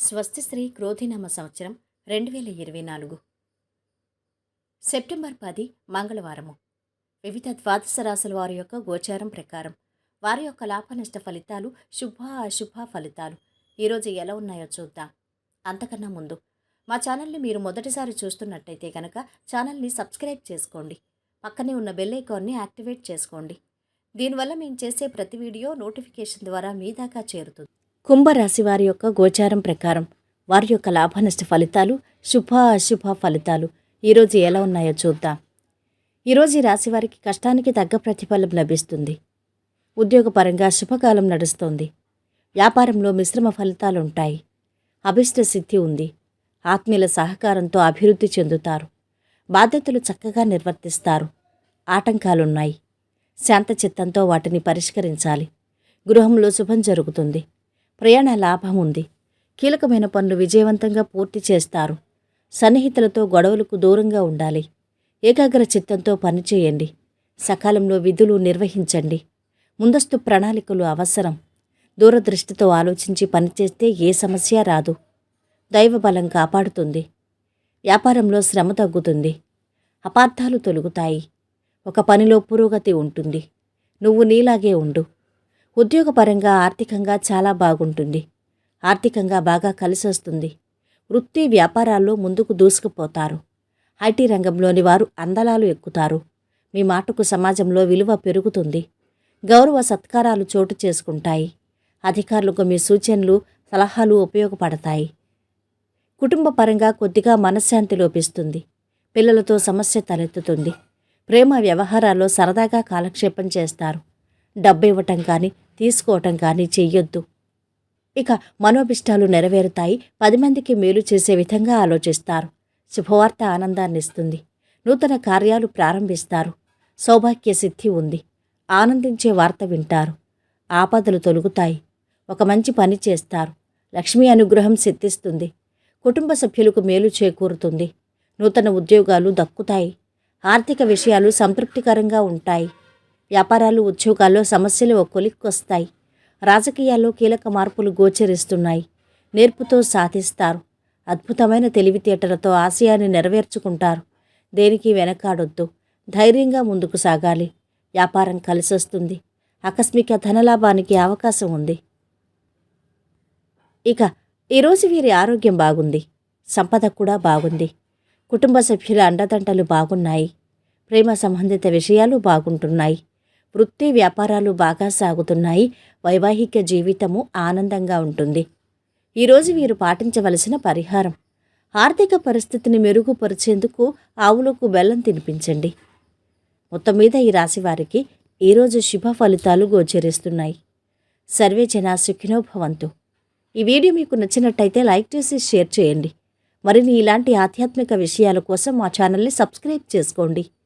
స్వస్తిశ్రీ క్రోధినామ సంవత్సరం 2024 సెప్టెంబర్ 10 మంగళవారము. వివిధ ద్వాదశ రాశుల వారి యొక్క గోచారం ప్రకారం వారి యొక్క లాభనష్ట ఫలితాలు, శుభ అశుభ ఫలితాలు ఈరోజు ఎలా ఉన్నాయో చూద్దాం. అంతకన్నా ముందు మా ఛానల్ని మీరు మొదటిసారి చూస్తున్నట్టయితే కనుక ఛానల్ని సబ్స్క్రైబ్ చేసుకోండి. పక్కనే ఉన్న బెల్ ఐకాన్ని యాక్టివేట్ చేసుకోండి. దీనివల్ల మేము చేసే ప్రతి వీడియో నోటిఫికేషన్ ద్వారా మీ దాకా చేరుతుంది. కుంభరాశి వారి యొక్క గోచారం ప్రకారం వారి యొక్క లాభనష్ట ఫలితాలు, శుభ అశుభ ఫలితాలు ఈరోజు ఎలా ఉన్నాయో చూద్దాం. ఈరోజు ఈ రాశి వారికి కష్టానికి తగ్గ ప్రతిఫలం లభిస్తుంది. ఉద్యోగపరంగా శుభకాలం నడుస్తోంది. వ్యాపారంలో మిశ్రమ ఫలితాలు ఉంటాయి. అభిష్ట సిద్ధి ఉంది. ఆత్మీయుల సహకారంతో అభివృద్ధి చెందుతారు. బాధ్యతలు చక్కగా నిర్వర్తిస్తారు. ఆటంకాలున్నాయి. శాంత చిత్తంతో వాటిని పరిష్కరించాలి. గృహంలో శుభం జరుగుతుంది. ప్రయాణ లాభం ఉంది. కీలకమైన పనులు విజయవంతంగా పూర్తి చేస్తారు. సన్నిహితులతో గొడవలకు దూరంగా ఉండాలి. ఏకాగ్ర చిత్తంతో పనిచేయండి. సకాలంలో విధులు నిర్వహించండి. ముందస్తు ప్రణాళికలు అవసరం. దూరదృష్టితో ఆలోచించి పనిచేస్తే ఏ సమస్య రాదు. దైవబలం కాపాడుతుంది. వ్యాపారంలో శ్రమ తగ్గుతుంది. అపార్థాలు తొలుగుతాయి. ఒక పనిలో పురోగతి ఉంటుంది. నువ్వు నీలాగే ఉండు. ఉద్యోగపరంగా ఆర్థికంగా చాలా బాగుంటుంది. ఆర్థికంగా బాగా కలిసొస్తుంది. వృత్తి వ్యాపారాల్లో ముందుకు దూసుకుపోతారు. ఐటీ రంగంలోని వారు అందలాలు ఎక్కుతారు. మీ మాటకు సమాజంలో విలువ పెరుగుతుంది. గౌరవ సత్కారాలు చోటు చేసుకుంటాయి. అధికారులకు మీ సూచనలు, సలహాలు ఉపయోగపడతాయి. కుటుంబ పరంగా కొద్దిగా మనశ్శాంతి లోపిస్తుంది. పిల్లలతో సమస్య తలెత్తుతుంది. ప్రేమ వ్యవహారాల్లో సరదాగా కాలక్షేపం చేస్తారు. డబ్బు ఇవ్వటం కానీ తీసుకోవటం కానీ చెయ్యొద్దు. ఇక మనోభిష్టాలు నెరవేరుతాయి. 10 మందికి మేలు చేసే విధంగా ఆలోచిస్తారు. శుభవార్త ఆనందాన్నిస్తుంది. నూతన కార్యాలు ప్రారంభిస్తారు. సౌభాగ్య సిద్ధి ఉంది. ఆనందించే వార్త వింటారు. ఆపదలు తొలుగుతాయి. ఒక మంచి పని చేస్తారు. లక్ష్మీ అనుగ్రహం సిద్ధిస్తుంది. కుటుంబ సభ్యులకు మేలు చేకూరుతుంది. నూతన ఉద్యోగాలు దక్కుతాయి. ఆర్థిక విషయాలు సంతృప్తికరంగా ఉంటాయి. వ్యాపారాలు, ఉద్యోగాల్లో సమస్యలు ఒక కొలిక్కొస్తాయి. రాజకీయాల్లో కీలక మార్పులు గోచరిస్తున్నాయి. నేర్పుతో సాధిస్తారు. అద్భుతమైన తెలివితేటలతో ఆశయాన్ని నెరవేర్చుకుంటారు. దేనికి వెనకాడొద్దు. ధైర్యంగా ముందుకు సాగాలి. వ్యాపారం కలిసొస్తుంది. ఆకస్మిక ధనలాభానికి అవకాశం ఉంది. ఇక ఈరోజు వీరి ఆరోగ్యం బాగుంది. సంపద కూడా బాగుంది. కుటుంబ సభ్యుల అండదండలు బాగున్నాయి. ప్రేమ సంబంధిత విషయాలు బాగుంటున్నాయి. వృత్తి వ్యాపారాలు బాగా సాగుతున్నాయి. వైవాహిక జీవితము ఆనందంగా ఉంటుంది. ఈరోజు వీరు పాటించవలసిన పరిహారం: ఆర్థిక పరిస్థితిని మెరుగుపరిచేందుకు ఆవులకు బెల్లం తినిపించండి. మొత్తం మీద ఈ రాశి వారికి ఈరోజు శుభ ఫలితాలు గోచరిస్తున్నాయి. సర్వే జనా సుఖినో భవంతు. ఈ వీడియో మీకు నచ్చినట్టయితే లైక్ చేసి షేర్ చేయండి. మరిన్ని ఇలాంటి ఆధ్యాత్మిక విషయాల కోసం మా ఛానల్ని సబ్స్క్రైబ్ చేసుకోండి.